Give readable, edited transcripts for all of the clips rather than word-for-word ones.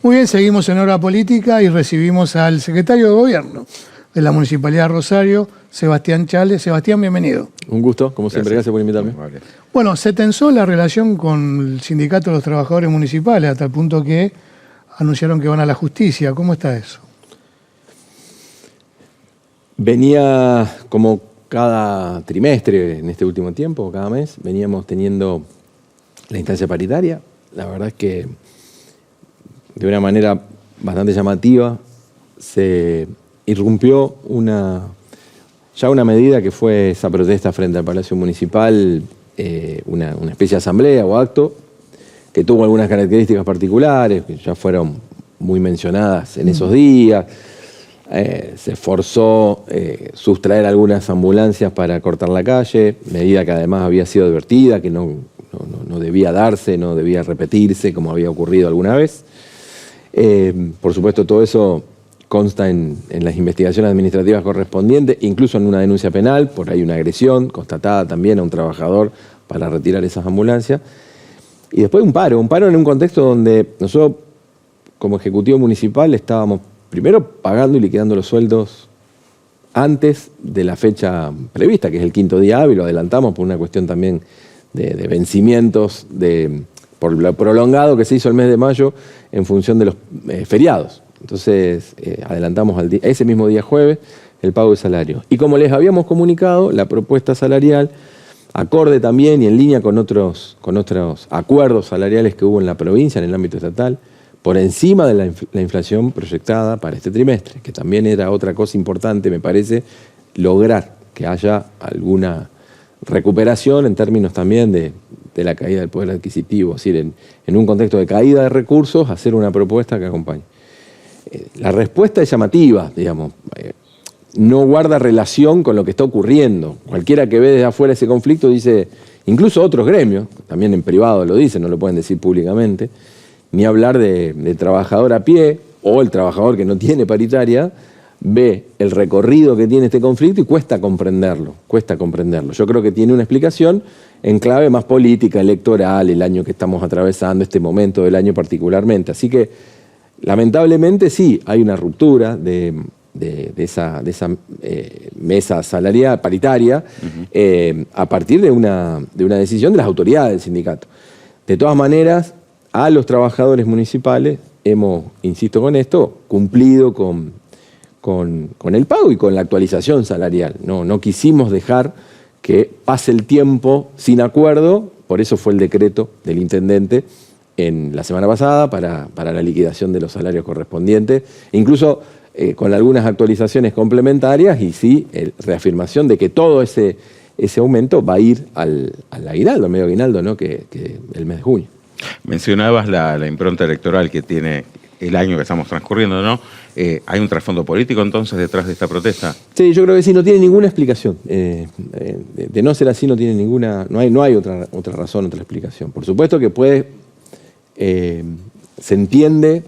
Muy bien, seguimos en Hora Política y recibimos al secretario de Gobierno de la Municipalidad de Rosario, Sebastián Chales. Sebastián, bienvenido. Un gusto, como siempre. Gracias por invitarme. Vale. Bueno, se tensó la relación con el Sindicato de los Trabajadores Municipales hasta el punto que anunciaron que van a la justicia. ¿Cómo está eso? Venía como cada trimestre en este último tiempo, cada mes, veníamos teniendo la instancia paritaria. La verdad es que de una manera bastante llamativa se irrumpió una medida que fue esa protesta frente al Palacio Municipal, una especie de asamblea o acto que tuvo algunas características particulares, que ya fueron muy mencionadas en esos días. Se forzó sustraer algunas ambulancias para cortar la calle, medida que además había sido advertida, que no debía darse, no debía repetirse como había ocurrido alguna vez. Por supuesto, todo eso consta en las investigaciones administrativas correspondientes, incluso en una denuncia penal, por ahí una agresión constatada también a un trabajador para retirar esas ambulancias. Y después un paro en un contexto donde nosotros, como Ejecutivo Municipal, estábamos primero pagando y liquidando los sueldos antes de la fecha prevista, que es el 5º día hábil. Lo adelantamos por una cuestión también de vencimientos, por lo prolongado que se hizo el mes de mayo en función de los feriados. Entonces adelantamos ese mismo día jueves el pago de salario. Y como les habíamos comunicado, la propuesta salarial, acorde también y en línea con otros acuerdos salariales que hubo en la provincia, en el ámbito estatal, por encima de la inflación proyectada para este trimestre, que también era otra cosa importante, me parece, lograr que haya alguna recuperación en términos también de la caída del poder adquisitivo, es decir, en un contexto de caída de recursos, hacer una propuesta que acompañe. La respuesta es llamativa, digamos, no guarda relación con lo que está ocurriendo. Cualquiera que ve desde afuera ese conflicto dice, incluso otros gremios, también en privado lo dicen, no lo pueden decir públicamente, ni hablar de trabajador a pie o el trabajador que no tiene paritaria, ve el recorrido que tiene este conflicto y cuesta comprenderlo. Yo creo que tiene una explicación en clave más política, electoral, el año que estamos atravesando, este momento del año particularmente. Así que, lamentablemente, sí, hay una ruptura de esa mesa salarial paritaria a partir de una decisión de las autoridades del sindicato. De todas maneras, a los trabajadores municipales hemos, insisto con esto, cumplido con el pago y con la actualización salarial. No quisimos dejar que pase el tiempo sin acuerdo, por eso fue el decreto del intendente en la semana pasada para la liquidación de los salarios correspondientes, incluso con algunas actualizaciones complementarias y sí, reafirmación de que todo ese aumento va a ir al aguinaldo, al medio aguinaldo, ¿no? que el mes de junio. Mencionabas la impronta electoral que tiene el año que estamos transcurriendo, ¿no? ¿Hay un trasfondo político entonces detrás de esta protesta? Sí, yo creo que sí, no tiene ninguna explicación. De no ser así no tiene ninguna, no hay otra razón, otra explicación. Por supuesto que se entiende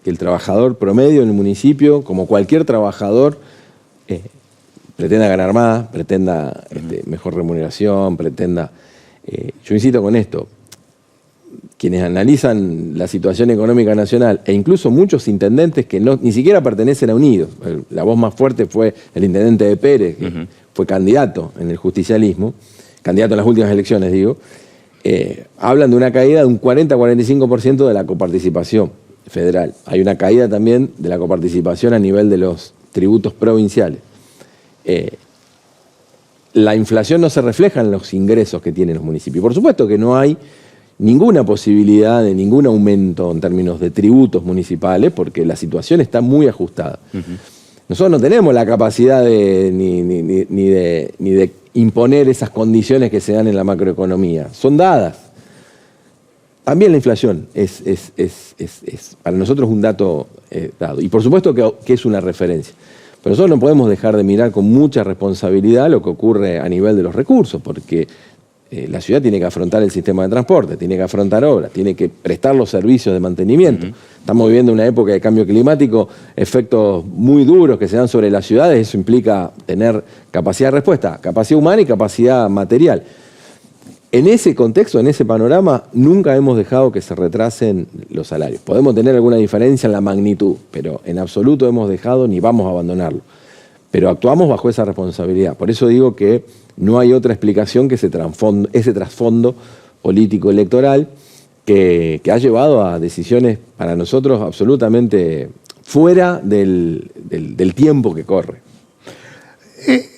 que el trabajador promedio en el municipio, como cualquier trabajador, pretenda ganar más, pretenda mejor remuneración, yo insisto con esto, quienes analizan la situación económica nacional e incluso muchos intendentes que ni siquiera pertenecen a Unidos, la voz más fuerte fue el intendente de Pérez, que fue candidato en el justicialismo, candidato en las últimas elecciones, digo, hablan de una caída de un 40-45% de la coparticipación federal. Hay una caída también de la coparticipación a nivel de los tributos provinciales. La inflación no se refleja en los ingresos que tienen los municipios. Por supuesto que no hay ninguna posibilidad de ningún aumento en términos de tributos municipales porque la situación está muy ajustada. Nosotros no tenemos la capacidad ni de imponer esas condiciones que se dan en la macroeconomía. Son dadas. También la inflación es para nosotros un dato dado. Y por supuesto que es una referencia. Pero nosotros no podemos dejar de mirar con mucha responsabilidad lo que ocurre a nivel de los recursos, porque la ciudad tiene que afrontar el sistema de transporte, tiene que afrontar obras, tiene que prestar los servicios de mantenimiento. Estamos viviendo una época de cambio climático, efectos muy duros que se dan sobre las ciudades, eso implica tener capacidad de respuesta, capacidad humana y capacidad material. En ese contexto, en ese panorama, nunca hemos dejado que se retrasen los salarios. Podemos tener alguna diferencia en la magnitud, pero en absoluto hemos dejado ni vamos a abandonarlo. Pero actuamos bajo esa responsabilidad. Por eso digo que no hay otra explicación que ese trasfondo político electoral que ha llevado a decisiones para nosotros absolutamente fuera del tiempo que corre.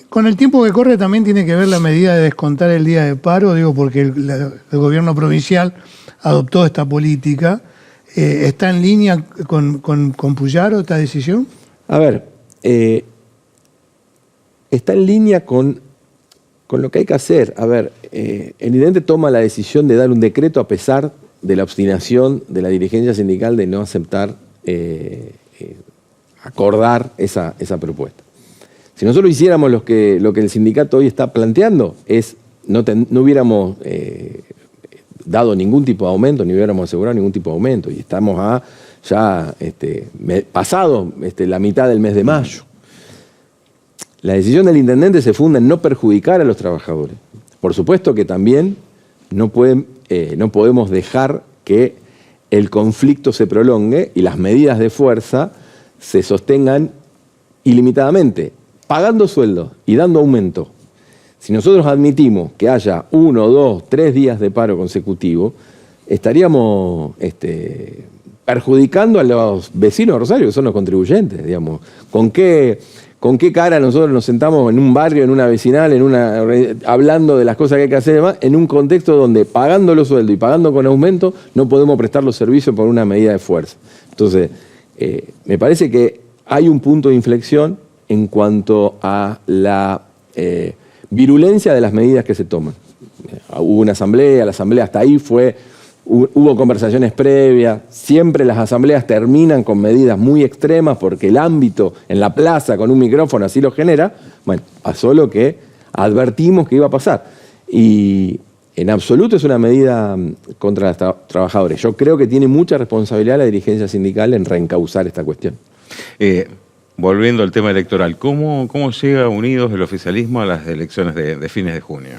Con el tiempo que corre también tiene que ver la medida de descontar el día de paro, digo, porque el gobierno provincial adoptó esta política. ¿Está en línea con Puyaro esta decisión? A ver, está en línea con lo que hay que hacer. A ver, el intendente toma la decisión de dar un decreto a pesar de la obstinación de la dirigencia sindical de no aceptar acordar esa propuesta. Si nosotros hiciéramos lo que el sindicato hoy está planteando, no hubiéramos dado ningún tipo de aumento, ni hubiéramos asegurado ningún tipo de aumento. Y estamos ya pasado la mitad del mes de mayo. La decisión del intendente se funda en no perjudicar a los trabajadores. Por supuesto que también no podemos dejar que el conflicto se prolongue y las medidas de fuerza se sostengan ilimitadamente, pagando sueldos y dando aumento. Si nosotros admitimos que haya 1, 2, 3 días de paro consecutivo, estaríamos perjudicando a los vecinos de Rosario, que son los contribuyentes, digamos. ¿Con qué cara nosotros nos sentamos en un barrio, en una vecinal, hablando de las cosas que hay que hacer y demás, en un contexto donde pagando los sueldos y pagando con aumento no podemos prestar los servicios por una medida de fuerza? Entonces, me parece que hay un punto de inflexión en cuanto a la virulencia de las medidas que se toman. Hubo una asamblea, la asamblea hasta ahí hubo conversaciones previas, siempre las asambleas terminan con medidas muy extremas porque el ámbito en la plaza con un micrófono así lo genera. Bueno, pasó lo que advertimos que iba a pasar. Y en absoluto es una medida contra los trabajadores. Yo creo que tiene mucha responsabilidad la dirigencia sindical en reencauzar esta cuestión. Volviendo al tema electoral, ¿cómo llega unidos el oficialismo a las elecciones de fines de junio?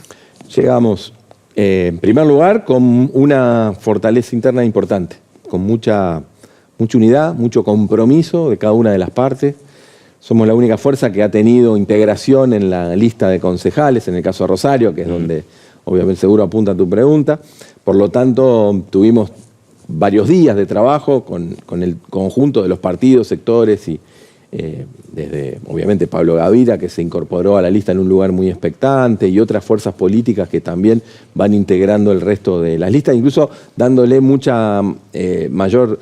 Llegamos, en primer lugar, con una fortaleza interna importante, con mucha unidad, mucho compromiso de cada una de las partes. Somos la única fuerza que ha tenido integración en la lista de concejales, en el caso de Rosario, que es donde obviamente seguro apunta tu pregunta. Por lo tanto, tuvimos varios días de trabajo con el conjunto de los partidos, sectores y desde obviamente Pablo Gavira, que se incorporó a la lista en un lugar muy expectante, y otras fuerzas políticas que también van integrando el resto de las listas, incluso dándole mucha mayor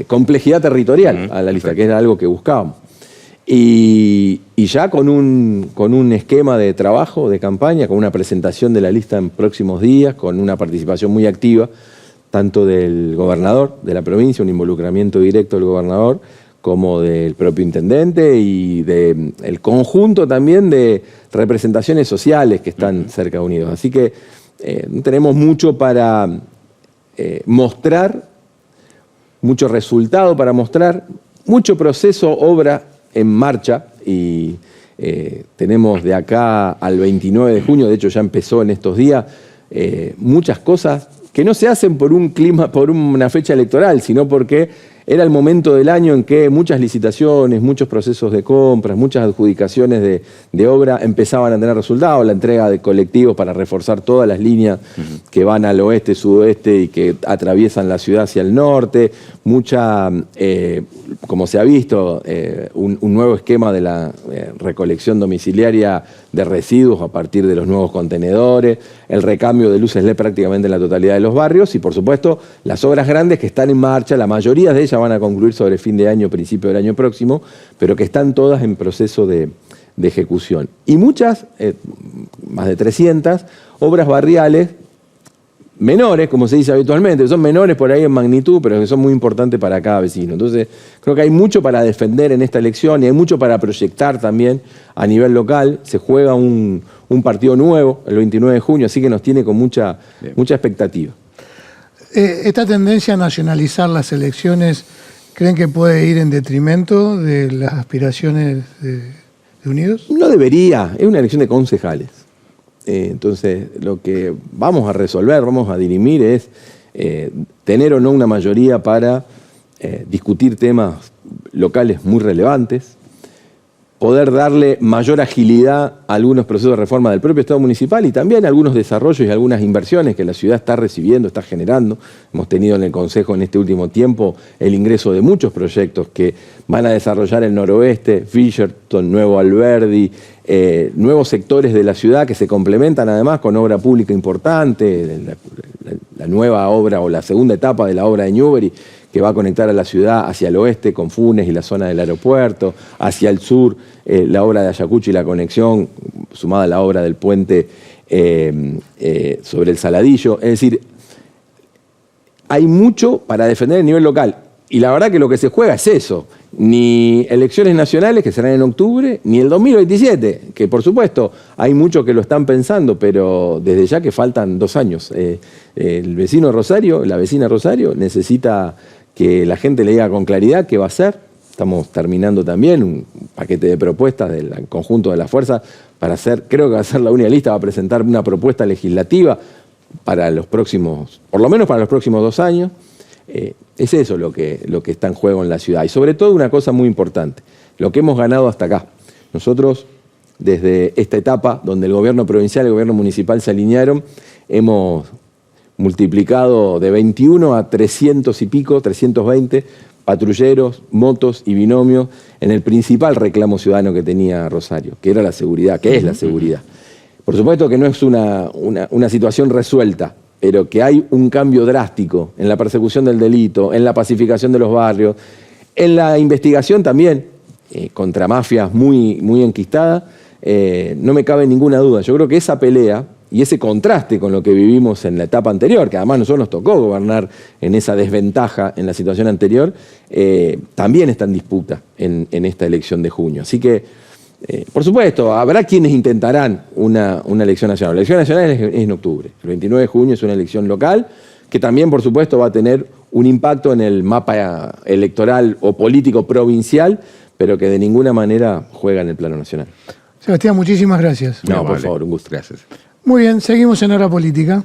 complejidad territorial a la lista, que era algo que buscábamos. Y ya con un esquema de trabajo, de campaña, con una presentación de la lista en próximos días, con una participación muy activa, tanto del gobernador de la provincia, un involucramiento directo del gobernador, como del propio intendente y del conjunto también de representaciones sociales que están cerca unidos. Así que tenemos mucho para mostrar, mucho resultado para mostrar, mucho proceso, obra en marcha, y tenemos de acá al 29 de junio, de hecho ya empezó en estos días, muchas cosas que no se hacen por un clima, por una fecha electoral, sino porque era el momento del año en que muchas licitaciones, muchos procesos de compras, muchas adjudicaciones de obra empezaban a tener resultados, la entrega de colectivos para reforzar todas las líneas que van al oeste, sudoeste y que atraviesan la ciudad hacia el norte, mucha, como se ha visto, un nuevo esquema de la recolección domiciliaria de residuos a partir de los nuevos contenedores, el recambio de luces LED prácticamente en la totalidad de los barrios y, por supuesto, las obras grandes que están en marcha, la mayoría de ellas van a concluir sobre fin de año, principio del año próximo, pero que están todas en proceso de ejecución. Y muchas, más de 300, obras barriales menores, como se dice habitualmente, son menores por ahí en magnitud, pero que son muy importantes para cada vecino. Entonces, creo que hay mucho para defender en esta elección y hay mucho para proyectar también a nivel local. Se juega un partido nuevo el 29 de junio, así que nos tiene con mucha expectativa. ¿Esta tendencia a nacionalizar las elecciones creen que puede ir en detrimento de las aspiraciones de Unidos? No debería, es una elección de concejales. Entonces, lo que vamos a resolver, vamos a dirimir es tener o no una mayoría para discutir temas locales muy relevantes, poder darle mayor agilidad a algunos procesos de reforma del propio Estado municipal y también a algunos desarrollos y algunas inversiones que la ciudad está recibiendo, está generando. Hemos tenido en el Consejo en este último tiempo el ingreso de muchos proyectos que van a desarrollar el noroeste, Fisherton, Nuevo Alberdi, nuevos sectores de la ciudad que se complementan además con obra pública importante, la nueva obra o la segunda etapa de la obra de Newbery, que va a conectar a la ciudad hacia el oeste con Funes y la zona del aeropuerto, hacia el sur la obra de Ayacucho y la conexión, sumada a la obra del puente sobre el Saladillo. Es decir, hay mucho para defender a nivel local. Y la verdad que lo que se juega es eso. Ni elecciones nacionales, que serán en octubre, ni el 2027, que por supuesto hay muchos que lo están pensando, pero desde ya que faltan 2 años. El vecino Rosario, la vecina Rosario, necesita que la gente le diga con claridad qué va a hacer. Estamos terminando también un paquete de propuestas del conjunto de las fuerzas para hacer, creo que va a ser la única lista, va a presentar una propuesta legislativa para los próximos, por lo menos para los próximos 2 años. Es eso lo que está en juego en la ciudad. Y sobre todo una cosa muy importante, lo que hemos ganado hasta acá. Nosotros, desde esta etapa donde el gobierno provincial y el gobierno municipal se alinearon, hemos multiplicado de 21 a 300 y pico, 320 patrulleros, motos y binomios en el principal reclamo ciudadano que tenía Rosario, que era la seguridad, que es la seguridad. Por supuesto que no es una situación resuelta, pero que hay un cambio drástico en la persecución del delito, en la pacificación de los barrios, en la investigación también contra mafias muy enquistadas, no me cabe ninguna duda. Yo creo que esa pelea y ese contraste con lo que vivimos en la etapa anterior, que además a nosotros nos tocó gobernar en esa desventaja en la situación anterior, también está en disputa en esta elección de junio. Así que, por supuesto, habrá quienes intentarán una elección nacional. La elección nacional es en octubre. El 29 de junio es una elección local que también, por supuesto, va a tener un impacto en el mapa electoral o político provincial, pero que de ninguna manera juega en el plano nacional. Sebastián, muchísimas gracias. No, por favor, un gusto. Gracias. Muy bien, seguimos en Hora Política.